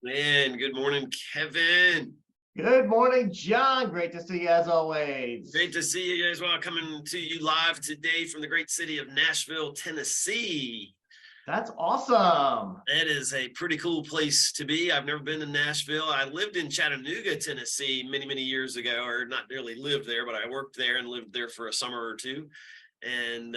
Man, good morning, Kevin. Good morning, John. Great to see you as always. Great to see you guys. Well, coming to you live today from the great city of Nashville, Tennessee. That's awesome. That is a pretty cool place to be. I've never been to Nashville. I lived in Chattanooga, Tennessee many years ago, or not really lived there, but I worked there and lived there for a summer or two. And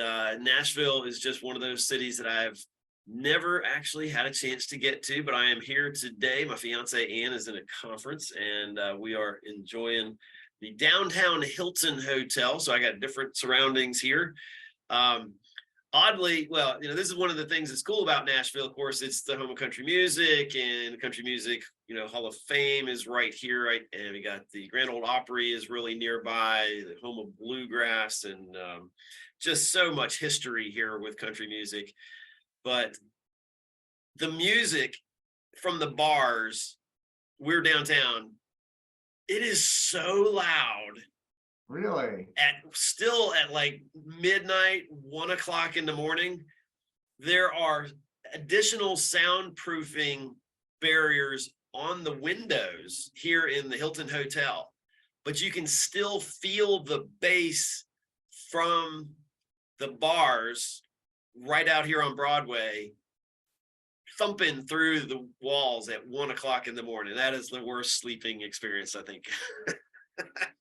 Nashville is just one of those cities that I've never actually had a chance to get to, but I am here today. My fiance Ann is in a conference, and we are enjoying the downtown Hilton Hotel. So I got different surroundings here. Oddly, well, this is one of the things that's cool about Nashville. Of course, it's the home of country music, and country music, Hall of Fame is right here, right? And we got the Grand Ole Opry is really nearby, the home of bluegrass, and just so much history here with country music. But the music from the bars, we're downtown, it is so loud. Really? Still at like midnight, 1 o'clock in the morning, there are additional soundproofing barriers on the windows here in the Hilton Hotel, but you can still feel the bass from the bars right out here on Broadway thumping through the walls at 1 o'clock in the morning. That is the worst sleeping experience, I think.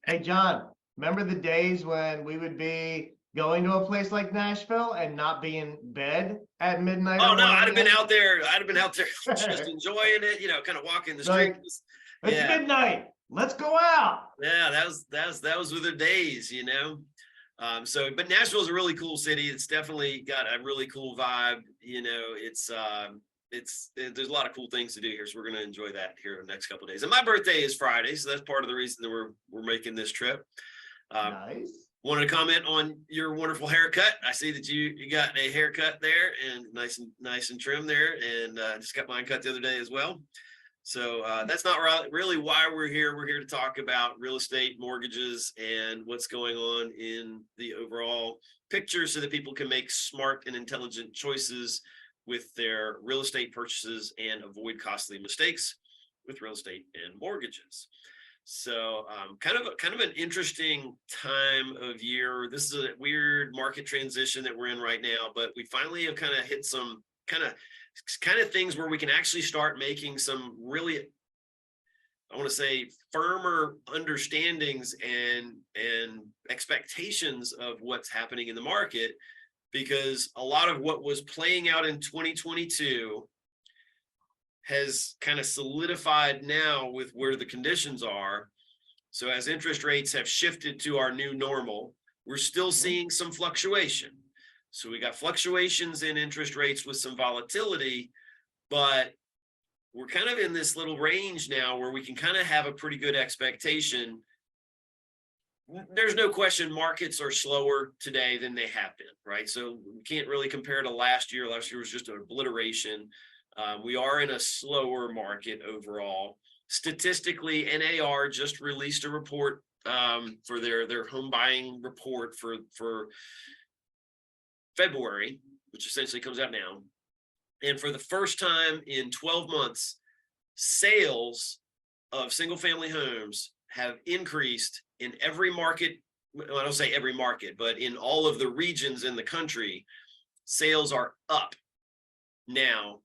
Hey, John, remember the days when we would be going to a place like Nashville and not be in bed at midnight? Oh or no, 1 I'd have been a.m.? out there. just enjoying it, kind of walking the Like, streets. it's Yeah. midnight. Let's go out. Yeah, that was with the days. But Nashville's a really cool city. It's definitely got a really cool vibe. There's a lot of cool things to do here, so we're going to enjoy that here in the next couple of days. And my birthday is Friday, so that's part of the reason that we're making this trip. Nice. Wanted to comment on your wonderful haircut. I see that you got a haircut there, and nice and trim there, and just got mine cut the other day as well. So that's not really why we're here. We're here to talk about real estate, mortgages, and what's going on in the overall picture so that people can make smart and intelligent choices with their real estate purchases and avoid costly mistakes with real estate and mortgages. So kind of an interesting time of year. This is a weird market transition that we're in right now, but we finally have kind of hit some kind of things where we can actually start making some really, I want to say, firmer understandings and expectations of what's happening in the market, because a lot of what was playing out in 2022 has kind of solidified now with where the conditions are. So as interest rates have shifted to our new normal, we're still seeing some fluctuation. So we got fluctuations in interest rates with some volatility, but we're kind of in this little range now where we can kind of have a pretty good expectation. There's no question markets are slower today than they have been, right? So we can't really compare to last year. Last year was just an obliteration. We are in a slower market overall. Statistically, NAR just released a report for their home buying report for February, which essentially comes out now. And for the first time in 12 months, sales of single family homes have increased in every market. Well, I don't say every market, but in all of the regions in the country, sales are up now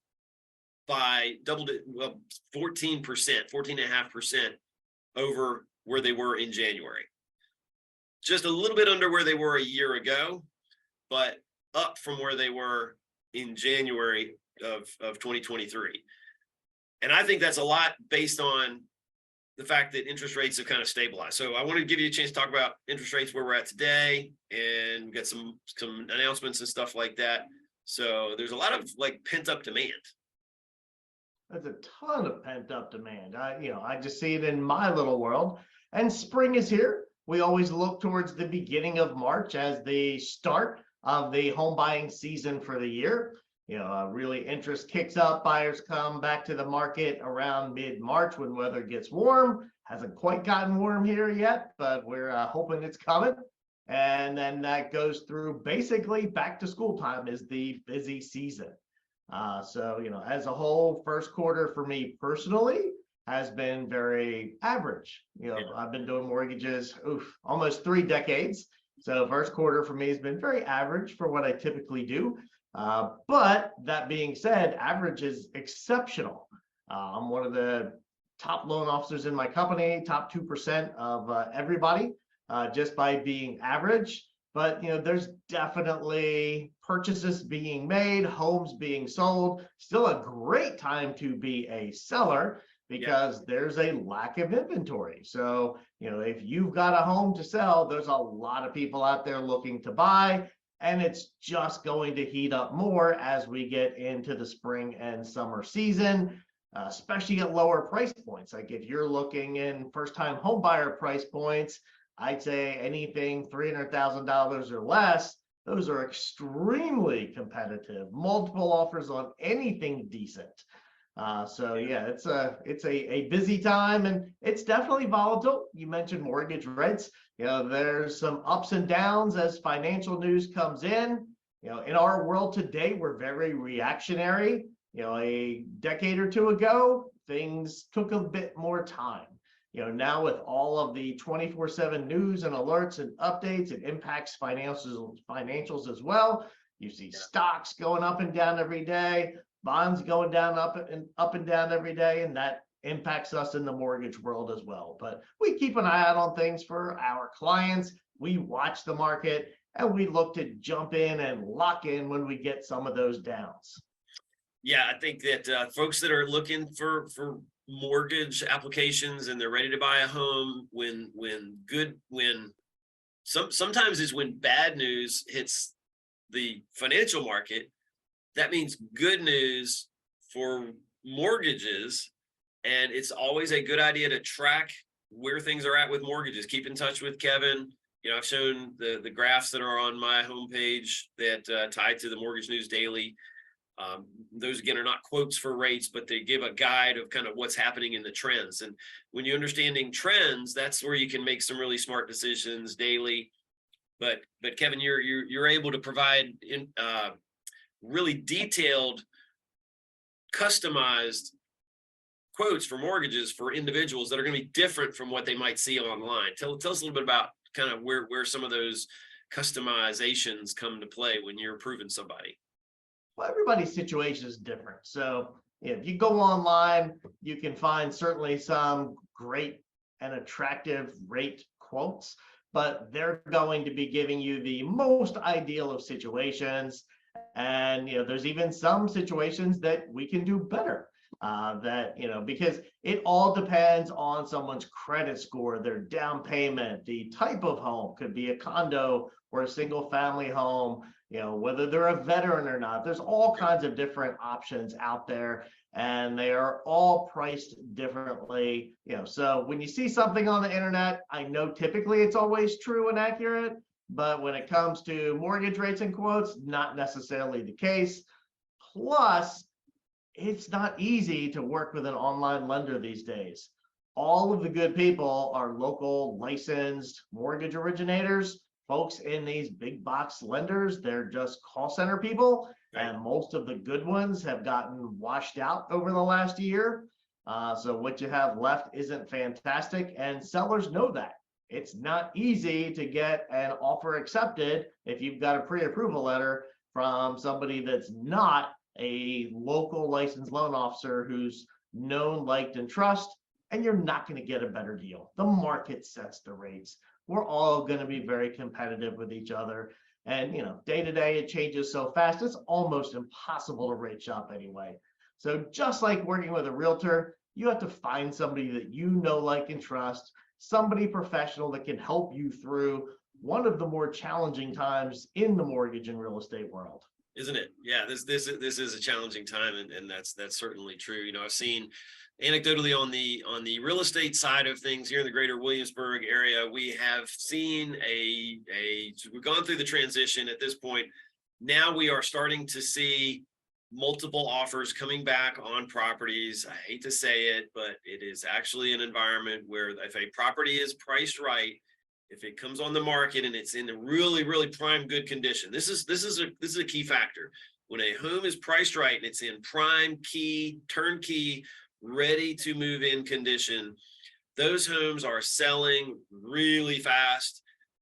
by 14%, 14.5% over where they were in January. Just a little bit under where they were a year ago, but up from where they were in January of 2023. And I think that's a lot based on the fact that interest rates have kind of stabilized. So I want to give you a chance to talk about interest rates, where we're at today, and get some announcements and stuff like that. So there's a lot of pent up demand. There's a ton of pent up demand. I just see it in my little world. And spring is here. We always look towards the beginning of March as the start of the home buying season for the year. Really interest kicks up. Buyers come back to the market around mid-March when weather gets warm. Hasn't quite gotten warm here yet, but we're hoping it's coming. And then that goes through basically back to school time is the busy season. So, as a whole, first quarter for me personally has been very average. Yeah. I've been doing mortgages, almost 3 decades. So first quarter for me has been very average for what I typically do. But that being said, average is exceptional. I'm one of the top loan officers in my company, top 2% of everybody, just by being average. But there's definitely purchases being made, homes being sold. Still a great time to be a seller because there's a lack of inventory. So, if you've got a home to sell, there's a lot of people out there looking to buy, and it's just going to heat up more as we get into the spring and summer season, especially at lower price points. Like if you're looking in first-time home buyer price points, I'd say anything $300,000 or less, those are extremely competitive. Multiple offers on anything decent. So yeah, it's a busy time, and it's definitely volatile. You mentioned mortgage rates. There's some ups and downs as financial news comes in. In our world today, we're very reactionary. A decade or two ago, things took a bit more time. Now with all of the 24/7 news and alerts and updates, it impacts financials as well. You see stocks going up and down every day, bonds going down up and down every day, and that impacts us in the mortgage world as well. But we keep an eye out on things for our clients. We watch the market, and we look to jump in and lock in when we get some of those downs. Yeah, I think that folks that are looking for mortgage applications and they're ready to buy a home, sometimes is when bad news hits the financial market, that means good news for mortgages. And it's always a good idea to track where things are at with mortgages. Keep in touch with Kevin. I've shown the graphs that are on my homepage that tie to the Mortgage News Daily. Those again are not quotes for rates, but they give a guide of kind of what's happening in the trends. And when you're understanding trends, that's where you can make some really smart decisions daily. But Kevin, you're able to provide really detailed, customized quotes for mortgages for individuals that are going to be different from what they might see online. Tell us a little bit about kind of where some of those customizations come to play when you're approving somebody. Well, everybody's situation is different. So if you go online, you can find certainly some great and attractive rate quotes, but they're going to be giving you the most ideal of situations. And there's even some situations that we can do better. Because it all depends on someone's credit score, their down payment, the type of home. Could be a condo or a single family home, whether they're a veteran or not. There's all kinds of different options out there, and they are all priced differently. So when you see something on the internet, I know typically it's always true and accurate, but when it comes to mortgage rates and quotes, not necessarily the case. Plus, it's not easy to work with an online lender these days. All of the good people are local licensed mortgage originators. Folks in these big box lenders, they're just call center people, and most of the good ones have gotten washed out over the last year. So what you have left isn't fantastic, and sellers know that. It's not easy to get an offer accepted if you've got a pre-approval letter from somebody that's not a local licensed loan officer who's known, liked, and trust, and you're not going to get a better deal. The market sets the rates. We're all going to be very competitive with each other. And, day to day, it changes so fast, it's almost impossible to rate shop anyway. So just like working with a realtor, you have to find somebody that like, and trust, somebody professional that can help you through one of the more challenging times in the mortgage and real estate world. Isn't it? Yeah, this is a challenging time, and that's certainly true. I've seen anecdotally on the real estate side of things here in the greater Williamsburg area, we have seen we've gone through the transition at this point. Now we are starting to see multiple offers coming back on properties. I hate to say it, but it is actually an environment where if a property is priced right, if it comes on the market and it's in a really, really prime good condition, this is a key factor. When a home is priced right and it's in prime, key, turnkey, ready to move in condition, those homes are selling really fast,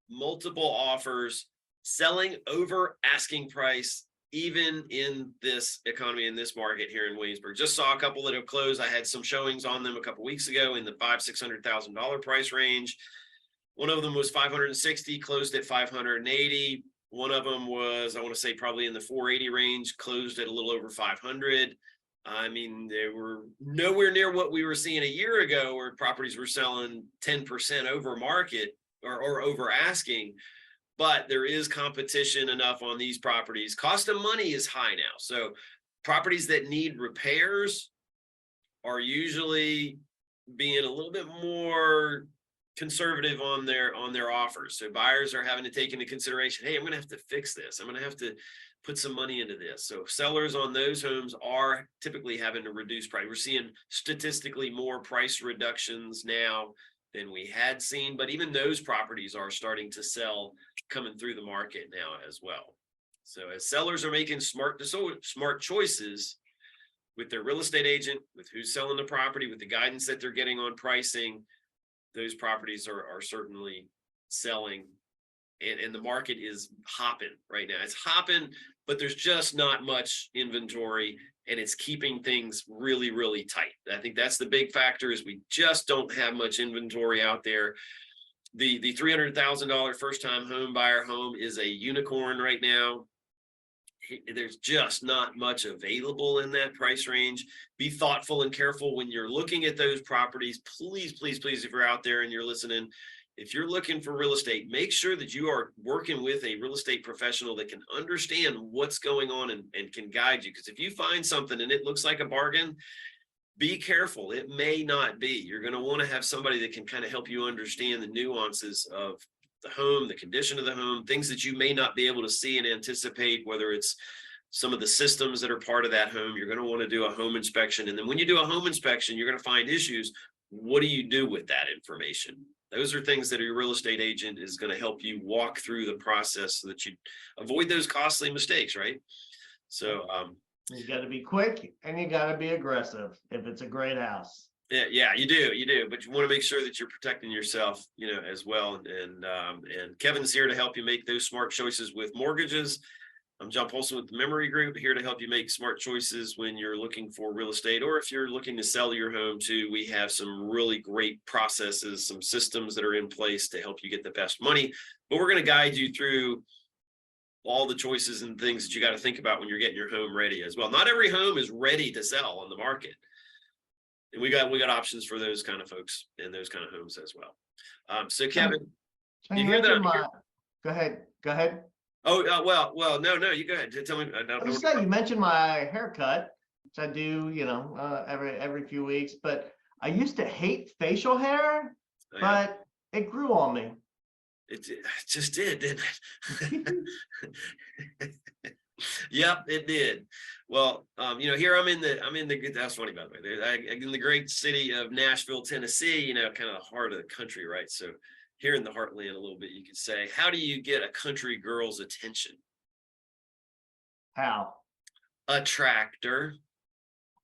multiple offers, selling over asking price, even in this economy, in this market here in Williamsburg. Just saw a couple that have closed. I had some showings on them a couple weeks ago in the $500,000-$600,000 price range. One of them was 560, closed at 580. One of them was, I want to say, probably in the 480 range, closed at a little over 500. I mean, they were nowhere near what we were seeing a year ago, where properties were selling 10% over market or over asking. But there is competition enough on these properties. Cost of money is high now. So properties that need repairs are usually being a little bit more conservative on their offers. So buyers are having to take into consideration, hey, I'm going to have to fix this. I'm going to have to put some money into this. So sellers on those homes are typically having to reduce price. We're seeing statistically more price reductions now than we had seen, but even those properties are starting to sell coming through the market now as well. So as sellers are making smart choices with their real estate agent, with who's selling the property, with the guidance that they're getting on pricing, those properties are certainly selling, and the market is hopping right now. It's hopping, but there's just not much inventory, and it's keeping things really, really tight. I think that's the big factor, is we just don't have much inventory out there. The $300,000 first-time home buyer home is a unicorn right now. There's just not much available in that price range. Be thoughtful and careful when you're looking at those properties. Please, please, please, if you're out there and you're listening, if you're looking for real estate, make sure that you are working with a real estate professional that can understand what's going on and can guide you. Because if you find something and it looks like a bargain, be careful. It may not be. You're going to want to have somebody that can kind of help you understand the nuances of the home, the condition of the home, things that you may not be able to see and anticipate, whether it's some of the systems that are part of that home. You're going to want to do a home inspection. And then when you do a home inspection, you're going to find issues. What do you do with that information? Those are things that your real estate agent is going to help you walk through the process so that you avoid those costly mistakes, right? So you got to be quick and you got to be aggressive if it's a great house. Yeah, you do, but you want to make sure that you're protecting yourself, as well. And Kevin's here to help you make those smart choices with mortgages. I'm John Polson with the Memory Group, here to help you make smart choices when you're looking for real estate, or if you're looking to sell your home too. We have some really great processes, some systems that are in place to help you get the best money, but we're going to guide you through all the choices and things that you got to think about when you're getting your home ready as well. Not every home is ready to sell on the market. And we got options for those kind of folks and those kind of homes as well. So Kevin, you hear that? Go ahead. Oh, well, no, you go ahead. Tell me. You mentioned my haircut, which I do, every few weeks, but I used to hate facial hair, but it grew on me. It just did, didn't it? Yep, it did. Well, here I'm in the that's funny, by the way. In the great city of Nashville, Tennessee, kind of the heart of the country, right? So here in the heartland a little bit, you could say, how do you get a country girl's attention? How? A tractor.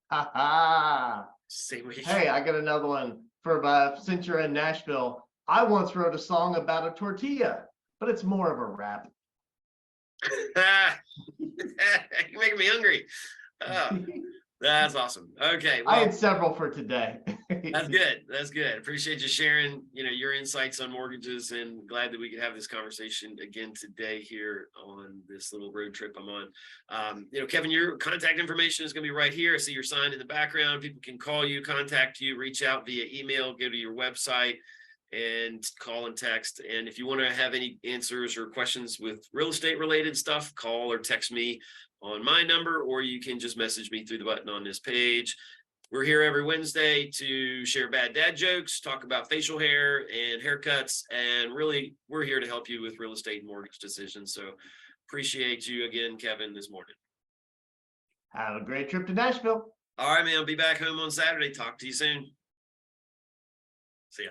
Ha ha. Same way. Hey, I got another one since you're in Nashville. I once wrote a song about a tortilla, but it's more of a rap. You're making me hungry. Oh, that's awesome. Okay, well, I had several for today. That's good. Appreciate you sharing, your insights on mortgages, and glad that we could have this conversation again today here on this little road trip I'm on. Kevin, your contact information is going to be right here. I see your sign in the background. People can call you, contact you, reach out via email, go to your website, and call and text. And if you want to have any answers or questions with real estate related stuff, call or text me on my number, or you can just message me through the button on this page. We're here every Wednesday to share bad dad jokes, talk about facial hair and haircuts, and really we're here to help you with real estate and mortgage decisions. So appreciate you again, Kevin, this morning. Have a great trip to Nashville. All right, man. I'll be back home on Saturday. Talk to you soon. See ya.